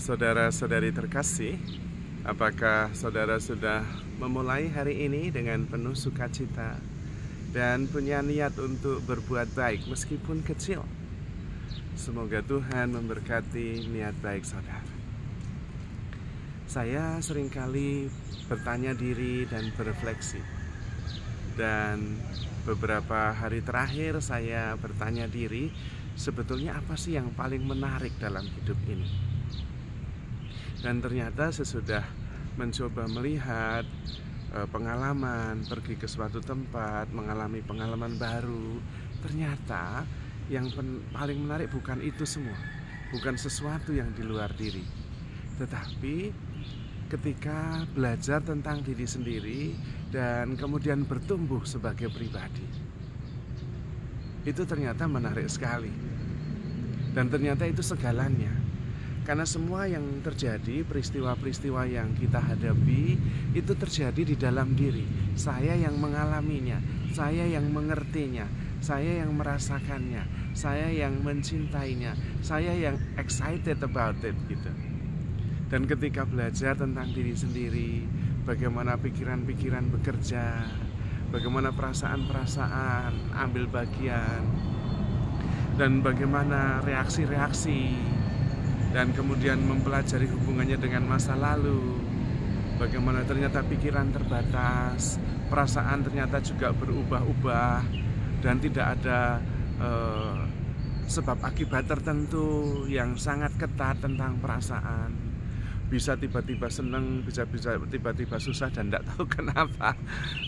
Saudara-saudari terkasih, apakah saudara sudah memulai hari ini dengan penuh sukacita dan punya niat untuk berbuat baik meskipun kecil? Semoga Tuhan memberkati niat baik saudara. Saya seringkali bertanya diri dan berefleksi. Dan beberapa hari terakhir saya bertanya diri, sebetulnya apa sih yang paling menarik dalam hidup ini? Dan ternyata sesudah mencoba melihat pengalaman, pergi ke suatu tempat, mengalami pengalaman baru, ternyata yang paling menarik bukan itu semua, bukan sesuatu yang di luar diri, tetapi ketika belajar tentang diri sendiri dan kemudian bertumbuh sebagai pribadi. Itu ternyata menarik sekali. Dan ternyata itu segalanya. Karena semua yang terjadi, peristiwa-peristiwa yang kita hadapi, itu terjadi di dalam diri. Saya yang mengalaminya, saya yang mengertinya, saya yang merasakannya, saya yang mencintainya, saya yang excited about it gitu. Dan ketika belajar tentang diri sendiri, bagaimana pikiran-pikiran bekerja, bagaimana perasaan-perasaan ambil bagian, dan bagaimana reaksi-reaksi, dan kemudian mempelajari hubungannya dengan masa lalu, bagaimana ternyata pikiran terbatas, perasaan ternyata juga berubah-ubah, dan tidak ada sebab akibat tertentu yang sangat ketat tentang perasaan. Bisa tiba-tiba senang, bisa tiba-tiba susah dan tidak tahu kenapa.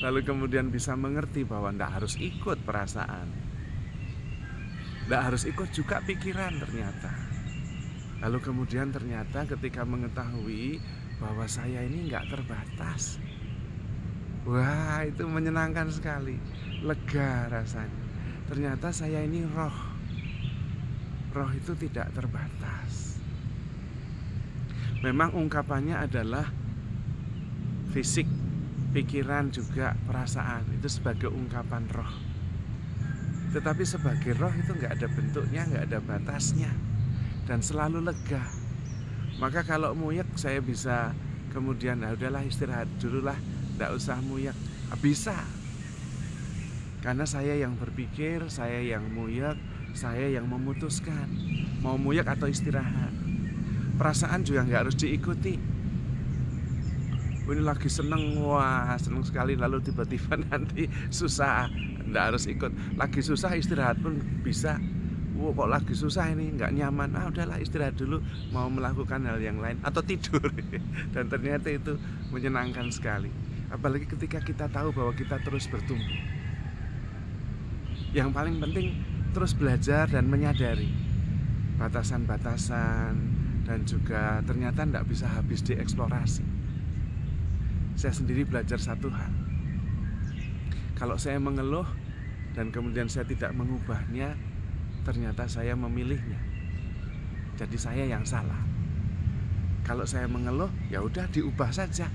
Lalu kemudian bisa mengerti bahwa tidak harus ikut perasaan, tidak harus ikut juga pikiran ternyata. Lalu kemudian ternyata ketika mengetahui bahwa saya ini nggak terbatas, wah itu menyenangkan sekali, lega rasanya. Ternyata saya ini roh itu tidak terbatas. Memang ungkapannya adalah fisik, pikiran juga perasaan, itu sebagai ungkapan roh. Tetapi sebagai roh itu nggak ada bentuknya, nggak ada batasnya, dan selalu lega. Maka kalau muyek saya bisa kemudian udahlah istirahat dulu lah, tidak usah muyek. Bisa, karena saya yang berpikir, saya yang muyek, saya yang memutuskan mau muyek atau istirahat. Perasaan juga nggak harus diikuti. Ini lagi seneng, wah seneng sekali, lalu tiba-tiba nanti susah, nggak harus ikut. Lagi susah istirahat pun bisa. Kok lagi susah ini, nggak nyaman, udahlah istirahat dulu, mau melakukan hal yang lain atau tidur. Dan ternyata itu menyenangkan sekali. Apalagi ketika kita tahu bahwa kita terus bertumbuh. Yang paling penting terus belajar dan menyadari batasan-batasan, dan juga ternyata tidak bisa habis dieksplorasi. Saya sendiri belajar satu hal, kalau saya mengeluh dan kemudian saya tidak mengubahnya, ternyata saya memilihnya. Jadi saya yang salah. Kalau saya mengeluh, ya udah diubah saja.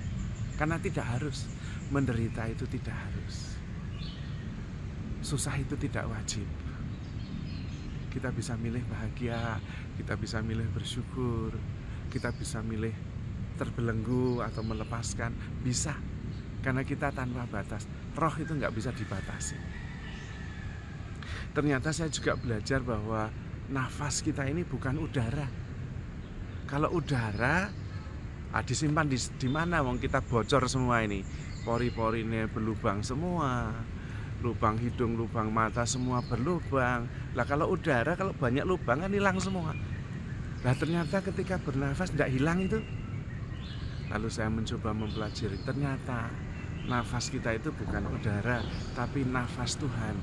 Karena tidak harus. Menderita itu tidak harus. Susah itu tidak wajib. Kita bisa milih bahagia, kita bisa milih bersyukur, kita bisa milih terbelenggu atau melepaskan. Bisa. Karena kita tanpa batas. Roh itu nggak bisa dibatasi. Ternyata saya juga belajar bahwa nafas kita ini bukan udara. Kalau udara disimpan di mana? Wong kita bocor semua ini, pori-porinya berlubang semua, lubang hidung, lubang mata semua berlubang. Lah kalau udara, kalau banyak lubang kan hilang semua. Lah ternyata ketika bernafas tidak hilang itu. Lalu saya mencoba mempelajari, ternyata nafas kita itu bukan udara, tapi nafas Tuhan,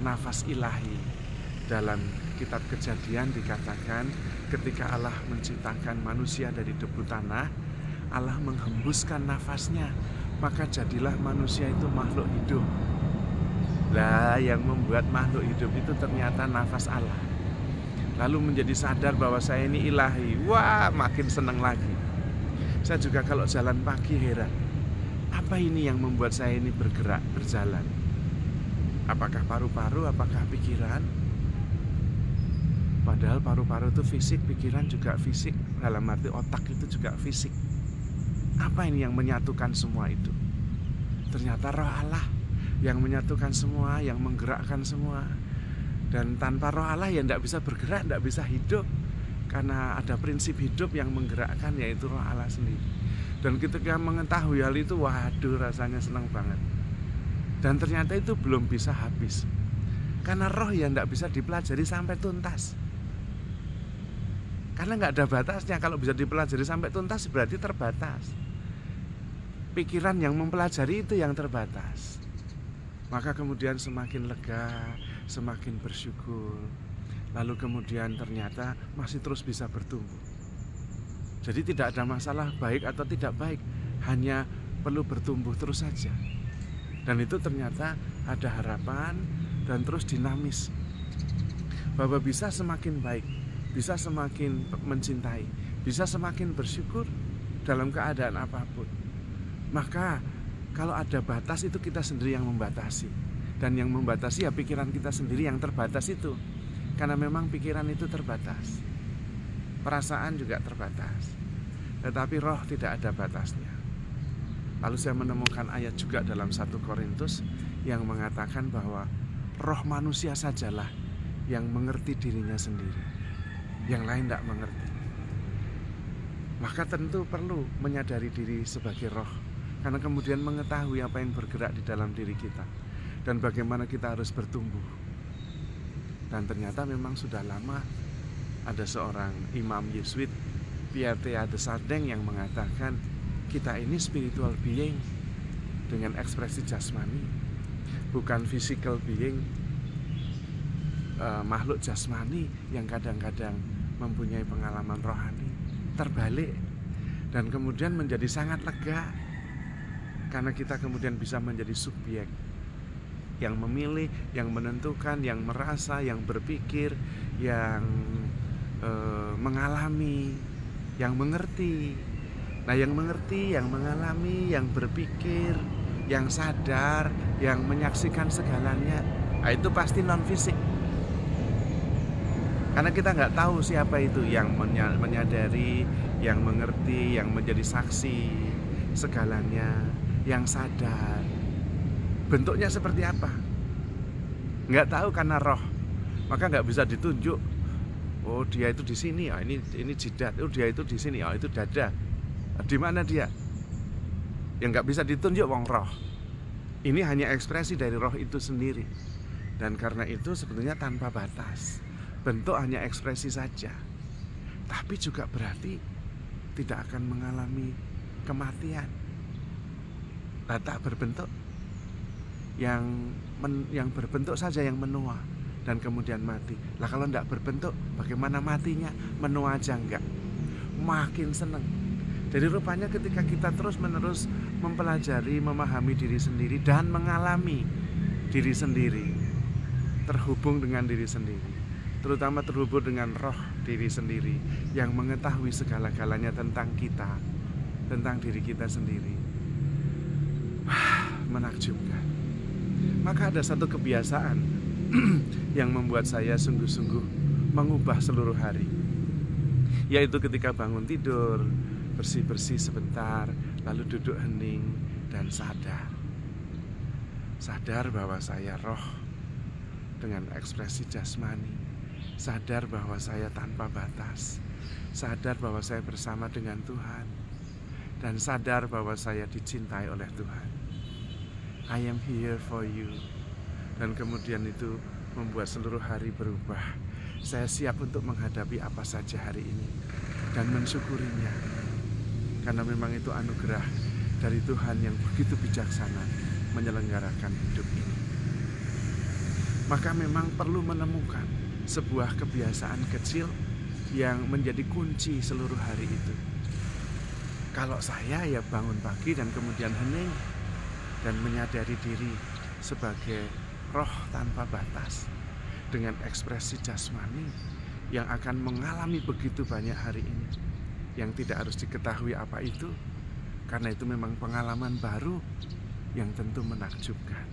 nafas ilahi. Dalam kitab Kejadian dikatakan ketika Allah menciptakan manusia dari debu tanah, Allah menghembuskan nafasnya, maka jadilah manusia itu makhluk hidup. Lah yang membuat makhluk hidup itu ternyata nafas Allah. Lalu menjadi sadar bahwa saya ini ilahi. Wah, makin senang lagi. Saya juga kalau jalan pagi heran, apa ini yang membuat saya ini bergerak, berjalan? Apakah paru-paru, apakah pikiran? Padahal paru-paru itu fisik, pikiran juga fisik, dalam arti otak itu juga fisik. Apa ini yang menyatukan semua itu? Ternyata roh Allah yang menyatukan semua, yang menggerakkan semua. Dan tanpa roh Allah ya tidak bisa bergerak, tidak bisa hidup. Karena ada prinsip hidup yang menggerakkan, yaitu roh Allah sendiri. Dan ketika mengetahui hal itu, waduh, rasanya senang banget. Dan ternyata itu belum bisa habis. Karena roh yang tidak bisa dipelajari sampai tuntas. Karena nggak ada batasnya. Kalau bisa dipelajari sampai tuntas berarti terbatas. Pikiran yang mempelajari itu yang terbatas. Maka kemudian semakin lega, semakin bersyukur. Lalu kemudian ternyata masih terus bisa bertumbuh. Jadi tidak ada masalah baik atau tidak baik, hanya perlu bertumbuh terus saja. Dan itu ternyata ada harapan dan terus dinamis. Bahwa bisa semakin baik, bisa semakin mencintai, bisa semakin bersyukur dalam keadaan apapun. Maka kalau ada batas itu kita sendiri yang membatasi. Dan yang membatasi ya pikiran kita sendiri yang terbatas itu. Karena memang pikiran itu terbatas. Perasaan juga terbatas. Tetapi roh tidak ada batasnya. Lalu saya menemukan ayat juga dalam 1 Korintus yang mengatakan bahwa roh manusia sajalah yang mengerti dirinya sendiri. Yang lain tidak mengerti. Maka tentu perlu menyadari diri sebagai roh. Karena kemudian mengetahui apa yang bergerak di dalam diri kita. Dan bagaimana kita harus bertumbuh. Dan ternyata memang sudah lama ada seorang imam Yesuit, Pierre de Chardin, yang mengatakan kita ini spiritual being dengan ekspresi jasmani, bukan physical being, makhluk jasmani yang kadang-kadang mempunyai pengalaman rohani. Terbalik. Dan kemudian menjadi sangat lega karena kita kemudian bisa menjadi subjek yang memilih, yang menentukan, yang merasa, yang berpikir, yang mengalami, yang mengerti. Nah, yang mengerti, yang mengalami, yang berpikir, yang sadar, yang menyaksikan segalanya, nah itu pasti non fisik. Karena kita nggak tahu siapa itu yang menyadari, yang mengerti, yang menjadi saksi segalanya, yang sadar. Bentuknya seperti apa? Nggak tahu karena roh. Maka nggak bisa ditunjuk. Oh, dia itu di sini, oh, ini jidat. Oh, dia itu di sini, oh, itu dada. Di mana dia? Yang nggak bisa ditunjuk wong roh. Ini hanya ekspresi dari roh itu sendiri. Dan karena itu sebetulnya tanpa batas. Bentuk hanya ekspresi saja. Tapi juga berarti tidak akan mengalami kematian. Tak berbentuk. Yang berbentuk saja yang menua dan kemudian mati. Lah kalau tidak berbentuk, bagaimana matinya? Menua aja enggak. Makin seneng. Jadi rupanya ketika kita terus-menerus mempelajari, memahami diri sendiri dan mengalami diri sendiri, terhubung dengan diri sendiri, terutama terhubung dengan roh diri sendiri yang mengetahui segala-galanya tentang kita, tentang diri kita sendiri. Menakjubkan. Maka ada satu kebiasaan yang membuat saya sungguh-sungguh mengubah seluruh hari, yaitu ketika bangun tidur, bersih-bersih sebentar, lalu duduk hening dan sadar bahwa saya roh dengan ekspresi jasmani, sadar bahwa saya tanpa batas, sadar bahwa saya bersama dengan Tuhan, dan sadar bahwa saya dicintai oleh Tuhan. I am here for you. Dan kemudian itu membuat seluruh hari berubah. Saya siap untuk menghadapi apa saja hari ini dan mensyukurinya, karena memang itu anugerah dari Tuhan yang begitu bijaksana menyelenggarakan hidup ini. Maka memang perlu menemukan sebuah kebiasaan kecil yang menjadi kunci seluruh hari itu. Kalau saya ya bangun pagi dan kemudian hening dan menyadari diri sebagai roh tanpa batas dengan ekspresi jasmani yang akan mengalami begitu banyak hari ini, yang tidak harus diketahui apa itu, karena itu memang pengalaman baru yang tentu menakjubkan.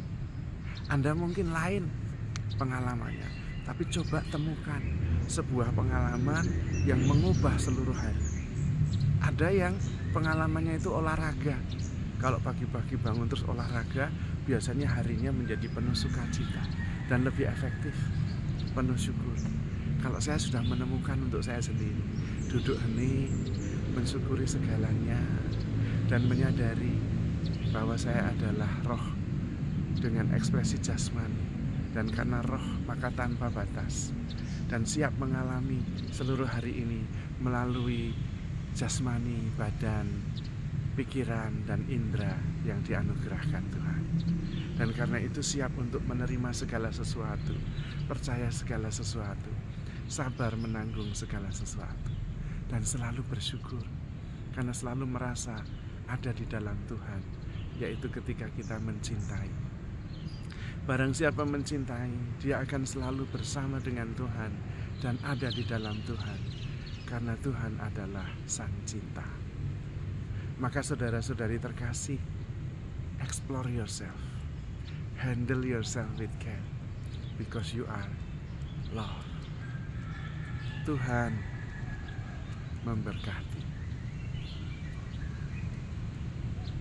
Anda mungkin lain pengalamannya, tapi coba temukan sebuah pengalaman yang mengubah seluruh hari. Ada yang pengalamannya itu olahraga. Kalau pagi-pagi bangun terus olahraga, biasanya harinya menjadi penuh sukacita dan lebih efektif, penuh syukur. Kalau saya sudah menemukan untuk saya sendiri, duduk hening, mensyukuri segalanya, dan menyadari bahwa saya adalah roh dengan ekspresi jasmani, dan karena roh maka tanpa batas, dan siap mengalami seluruh hari ini melalui jasmani, badan, pikiran, dan indera yang dianugerahkan Tuhan. Dan karena itu siap untuk menerima segala sesuatu, percaya segala sesuatu, sabar menanggung segala sesuatu, dan selalu bersyukur karena selalu merasa ada di dalam Tuhan, yaitu ketika kita mencintai. Barang siapa mencintai, dia akan selalu bersama dengan Tuhan dan ada di dalam Tuhan, karena Tuhan adalah Sang Cinta. Maka saudara-saudari terkasih, explore yourself, handle yourself with care, because you are love. Tuhan memberkati.